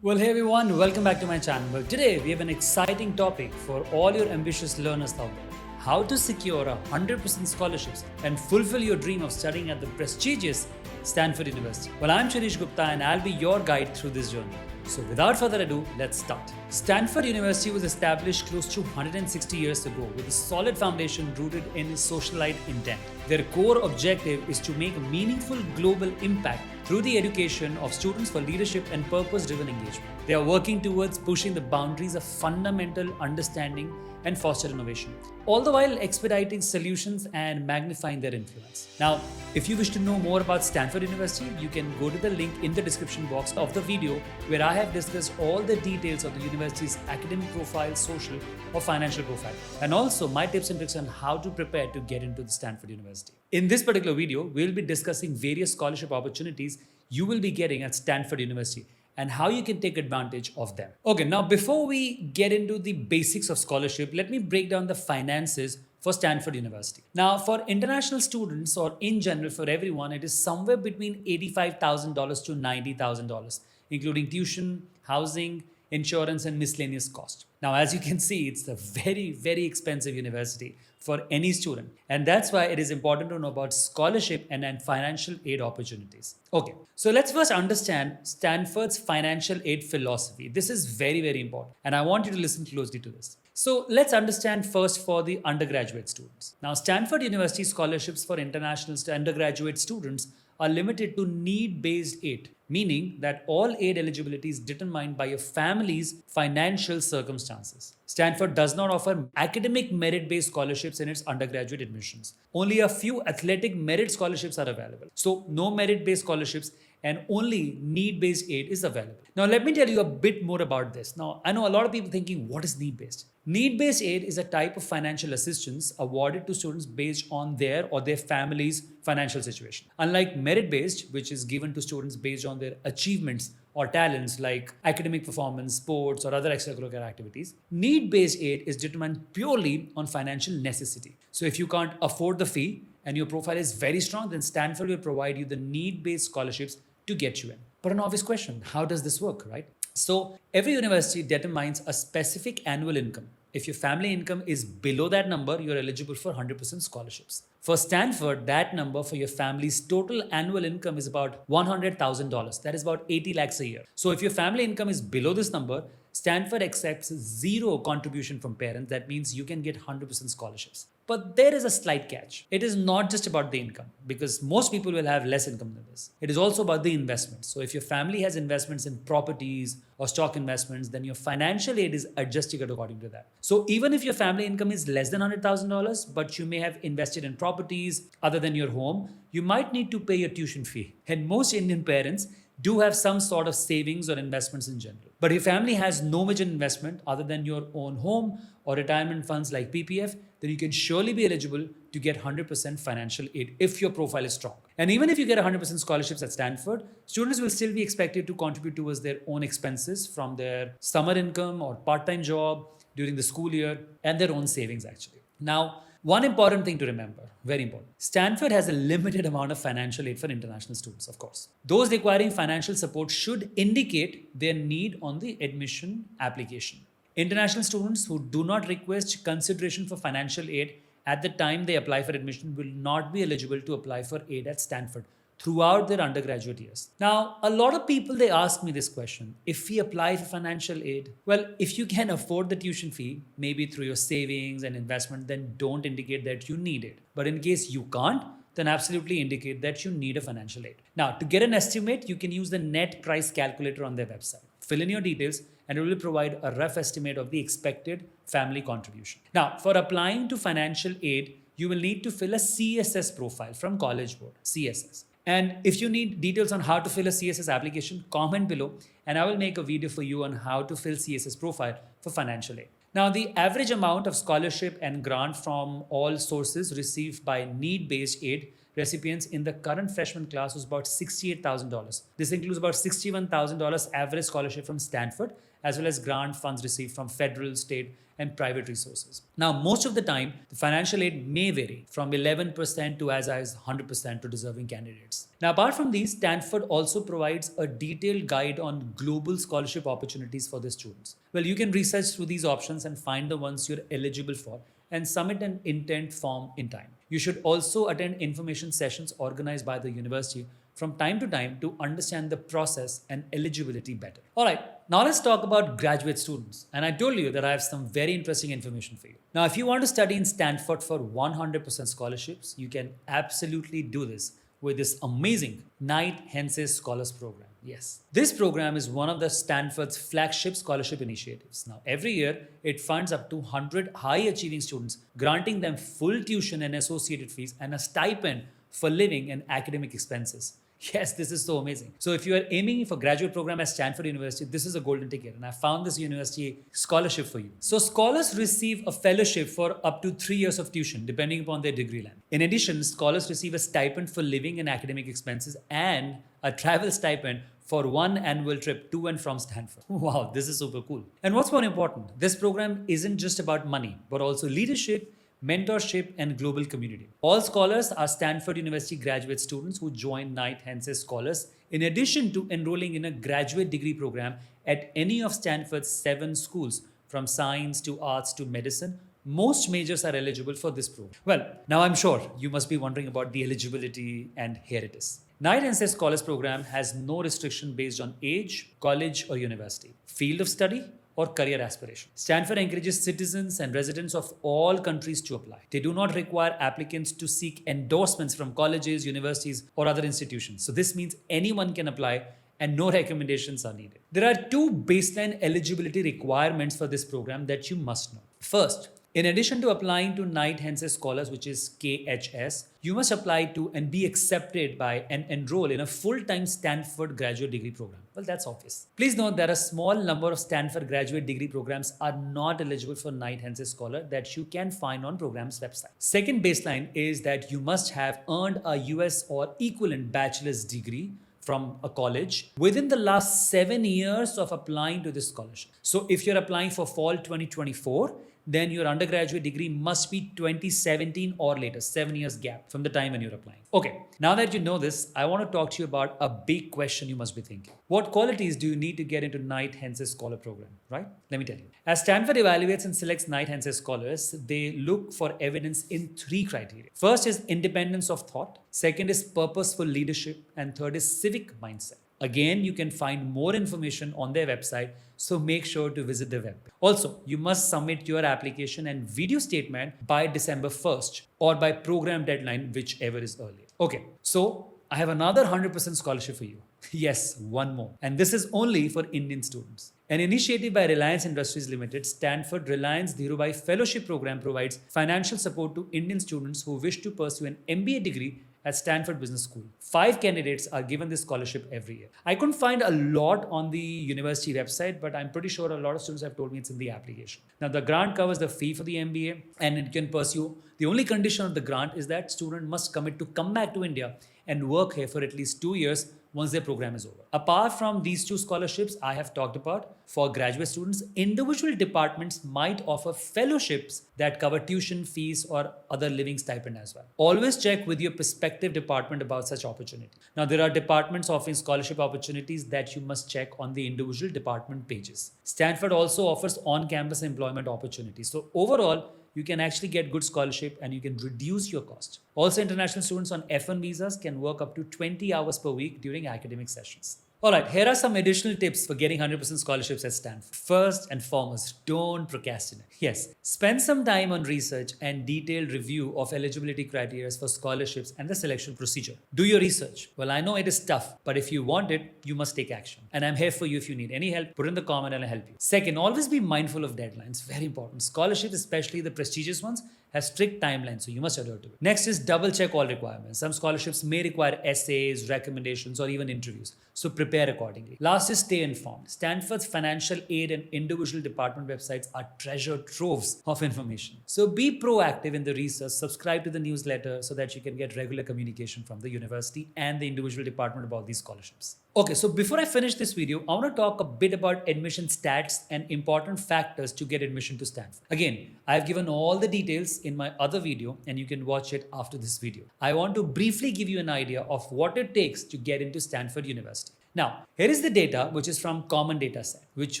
Well, hey everyone, welcome back to my channel. Well, today we have an exciting topic for all your ambitious learners out there. How to secure 100% scholarships and fulfill your dream of studying at the prestigious Stanford University. Well, I'm Shirish Gupta and I'll be your guide through this journey. So without further ado, let's start. Stanford University was established close to 160 years ago with a solid foundation rooted in socialite intent. Their core objective is to make a meaningful global impact through the education of students for leadership and purpose-driven engagement. They are working towards pushing the boundaries of fundamental understanding and foster innovation, all the while expediting solutions and magnifying their influence. Now, if you wish to know more about Stanford University, you can go to the link in the description box of the video where I have discussed all the details of the university's academic profile, social or financial profile, and also my tips and tricks on how to prepare to get into the Stanford University. In this particular video, we'll be discussing various scholarship opportunities you will be getting at Stanford University and how you can take advantage of them. Okay, now before we get into the basics of scholarship, let me break down the finances for Stanford University. Now, for international students or in general for everyone, it is somewhere between $85,000 to $90,000, including tuition, housing, insurance, and miscellaneous cost. Now, as you can see, it's a very, very expensive university for any student. And that's why it is important to know about scholarship and financial aid opportunities. Okay, so let's first understand Stanford's financial aid philosophy. This is very, very important. And I want you to listen closely to this. So let's understand first for the undergraduate students. Now, Stanford University scholarships for international undergraduate students are limited to need-based aid, meaning that all aid eligibility is determined by your family's financial circumstances. Stanford does not offer academic merit-based scholarships in its undergraduate admissions. Only a few athletic merit scholarships are available. So no merit-based scholarships and only need-based aid is available. Now let me tell you a bit more about this. Now I know a lot of people thinking, what is need-based? Need-based aid is a type of financial assistance awarded to students based on their or their family's financial situation. Unlike merit-based, which is given to students based on their achievements or talents like academic performance, sports, or other extracurricular activities, need-based aid is determined purely on financial necessity. So if you can't afford the fee and your profile is very strong, then Stanford will provide you the need-based scholarships to get you in. But an obvious question, how does this work, right? So every university determines a specific annual income. If your family income is below that number, you're eligible for 100% scholarships. For Stanford, that number for your family's total annual income is about $100,000. That is about 80 lakhs a year. So if your family income is below this number, Stanford accepts zero contribution from parents. That means you can get 100% scholarships. But there is a slight catch. It is not just about the income because most people will have less income than this. It is also about the investments. So if your family has investments in properties or stock investments, then your financial aid is adjusted according to that. So even if your family income is less than $100,000, but you may have invested in properties other than your home, you might need to pay your tuition fee. And most Indian parents do have some sort of savings or investments in general. But if your family has no major investment other than your own home or retirement funds like PPF, then you can surely be eligible to get 100% financial aid if your profile is strong. And even if you get 100% scholarships at Stanford, students will still be expected to contribute towards their own expenses from their summer income or part-time job during the school year and their own savings actually. Now, one important thing to remember, very important. Stanford has a limited amount of financial aid for international students, of course. Those requiring financial support should indicate their need on the admission application. International students who do not request consideration for financial aid at the time they apply for admission will not be eligible to apply for aid at Stanford throughout their undergraduate years. Now, a lot of people, they ask me this question, if we apply for financial aid, well, if you can afford the tuition fee, maybe through your savings and investment, then don't indicate that you need it. But in case you can't, then absolutely indicate that you need a financial aid. Now, to get an estimate, you can use the net price calculator on their website. Fill in your details and it will provide a rough estimate of the expected family contribution. Now, for applying to financial aid, you will need to fill a CSS profile from College Board, CSS. And if you need details on how to fill a CSS application, comment below and I will make a video for you on how to fill CSS profile for financial aid. Now, the average amount of scholarship and grant from all sources received by need-based aid recipients in the current freshman class was about $68,000. This includes about $61,000 average scholarship from Stanford, as well as grant funds received from federal, state, and private resources. Now, most of the time, the financial aid may vary from 11% to as high as 100% to deserving candidates. Now, apart from these, Stanford also provides a detailed guide on global scholarship opportunities for their students. Well, you can research through these options and find the ones you're eligible for and submit an intent form in time. You should also attend information sessions organized by the university from time to time to understand the process and eligibility better. All right, now let's talk about graduate students. And I told you that I have some very interesting information for you. Now, if you want to study in Stanford for 100% scholarships, you can absolutely do this with this amazing Knight Hence's Scholars Program. Yes, this program is one of the Stanford's flagship scholarship initiatives. Now, every year, it funds up to 100 high-achieving students, granting them full tuition and associated fees and a stipend for living and academic expenses. Yes, this is so amazing. So if you are aiming for graduate program at Stanford University, this is a golden ticket. And I found this university scholarship for you. So scholars receive a fellowship for up to 3 years of tuition, depending upon their degree length. In addition, scholars receive a stipend for living and academic expenses and a travel stipend for one annual trip to and from Stanford. Wow, this is super cool. And what's more important, this program isn't just about money, but also leadership, mentorship, and global community. All scholars are Stanford University graduate students who join Knight Hence's Scholars, in addition to enrolling in a graduate degree program at any of Stanford's 7 schools, from science to arts to medicine. Most majors are eligible for this program. Well, now I'm sure you must be wondering about the eligibility, and here it is. Knight Hence's Scholars Program has no restriction based on age, college, or university, field of study, or career aspiration. Stanford encourages citizens and residents of all countries to apply. They do not require applicants to seek endorsements from colleges, universities, or other institutions. So this means anyone can apply and no recommendations are needed. There are 2 baseline eligibility requirements for this program that you must know. First, in addition to applying to Knight Hence's Scholars, which is KHS, you must apply to and be accepted by and enroll in a full-time Stanford graduate degree program. Well, that's obvious. Please note that a small number of Stanford graduate degree programs are not eligible for Knight Hence's Scholar that you can find on program's website. Second baseline is that you must have earned a US or equivalent bachelor's degree from a college within the last 7 years of applying to this scholarship. So if you're applying for fall 2024, then your undergraduate degree must be 2017 or later, 7 years gap from the time when you're applying. Okay, now that you know this, I want to talk to you about a big question you must be thinking. What qualities do you need to get into Knight Hence's Scholar Program, right? Let me tell you. As Stanford evaluates and selects Knight Hence's Scholars, they look for evidence in 3 criteria. First is independence of thought. Second is purposeful leadership. And third is civic mindset. Again, you can find more information on their website, so make sure to visit the web. Also, you must submit your application and video statement by December 1st or by program deadline, whichever is earlier. Okay, so I have another 100% scholarship for you. Yes, one more. And this is only for Indian students. An initiative by Reliance Industries Limited, Stanford Reliance Dhirubhai Fellowship Program provides financial support to Indian students who wish to pursue an MBA degree at Stanford Business School. 5 candidates are given this scholarship every year. I couldn't find a lot on the university website, but I'm pretty sure a lot of students have told me it's in the application. Now, the grant covers the fee for the MBA and it can pursue. The only condition of the grant is that student must commit to come back to India and work here for at least 2 years once their program is over. Apart from these 2 scholarships I have talked about, for graduate students, individual departments might offer fellowships that cover tuition fees or other living stipend as well. Always check with your prospective department about such opportunity. Now, there are departments offering scholarship opportunities that you must check on the individual department pages. Stanford also offers on-campus employment opportunities. So overall, you can actually get good scholarship and you can reduce your cost. Also, international students on F1 visas can work up to 20 hours per week during academic sessions. Alright, here are some additional tips for getting 100% scholarships at Stanford. First and foremost, don't procrastinate. Yes, spend some time on research and detailed review of eligibility criteria for scholarships and the selection procedure. Do your research. Well, I know it is tough, but if you want it, you must take action. And I'm here for you if you need any help. Put in the comment and I'll help you. Second, always be mindful of deadlines. Very important. Scholarships, especially the prestigious ones, has strict timelines, so you must adhere to it. Next is double check all requirements. Some scholarships may require essays, recommendations, or even interviews, so prepare accordingly. Last is stay informed. Stanford's financial aid and individual department websites are treasure troves of information. So be proactive in the research, subscribe to the newsletter so that you can get regular communication from the university and the individual department about these scholarships. Okay, so before I finish this video, I want to talk a bit about admission stats and important factors to get admission to Stanford. Again, I've given all the details in my other video and you can watch it after this video. I want to briefly give you an idea of what it takes to get into Stanford University. Now, here is the data which is from Common Data Set, which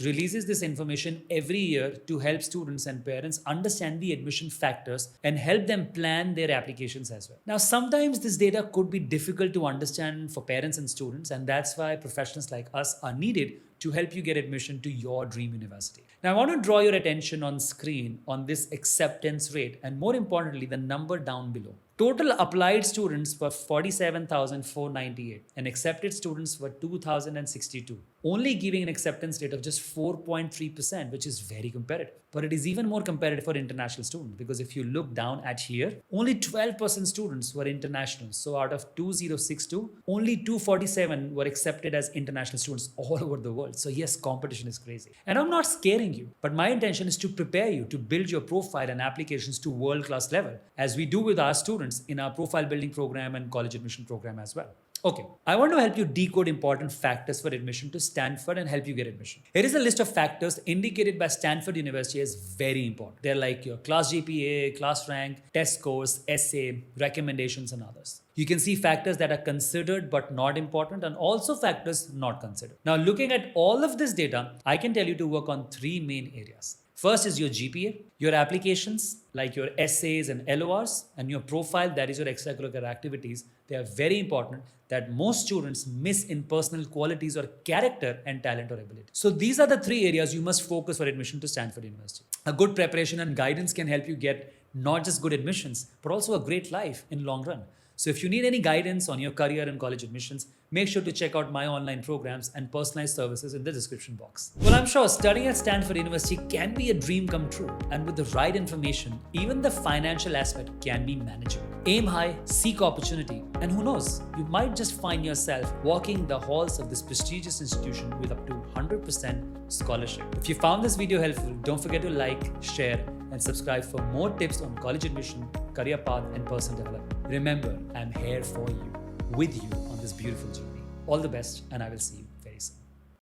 releases this information every year to help students and parents understand the admission factors and help them plan their applications as well. Now, sometimes this data could be difficult to understand for parents and students, and that's why professionals like us are needed to help you get admission to your dream university. Now, I want to draw your attention on screen on this acceptance rate and more importantly, the number down below. Total applied students were 47,498 and accepted students were 2,062, only giving an acceptance rate of just 4.3%, which is very competitive. But it is even more competitive for international students because if you look down at here, only 12% students were international. So out of 2062, only 247 were accepted as international students all over the world. So yes, competition is crazy. And I'm not scaring you, but my intention is to prepare you to build your profile and applications to world-class level, as we do with our students in our profile building program and college admission program as well. Okay, I want to help you decode important factors for admission to Stanford and help you get admission. Here is a list of factors indicated by Stanford University as very important. They're like your class GPA, class rank, test scores, essay, recommendations, and others. You can see factors that are considered but not important and also factors not considered. Now, looking at all of this data, I can tell you to work on three main areas. First is your GPA, your applications like your essays and LORs, and your profile, that is your extracurricular activities. They are very important that most students miss in personal qualities or character and talent or ability. So these are the three areas you must focus for admission to Stanford University. A good preparation and guidance can help you get not just good admissions, but also a great life in long run. So if you need any guidance on your career and college admissions, make sure to check out my online programs and personalized services in the description box. Well, I'm sure studying at Stanford University can be a dream come true. And with the right information, even the financial aspect can be manageable. Aim high, seek opportunity, and who knows, you might just find yourself walking the halls of this prestigious institution with up to 100% scholarship. If you found this video helpful, don't forget to like, share, and subscribe for more tips on college admission, career path, and personal development. Remember, I'm here for you, with you on this beautiful journey. All the best, and I will see you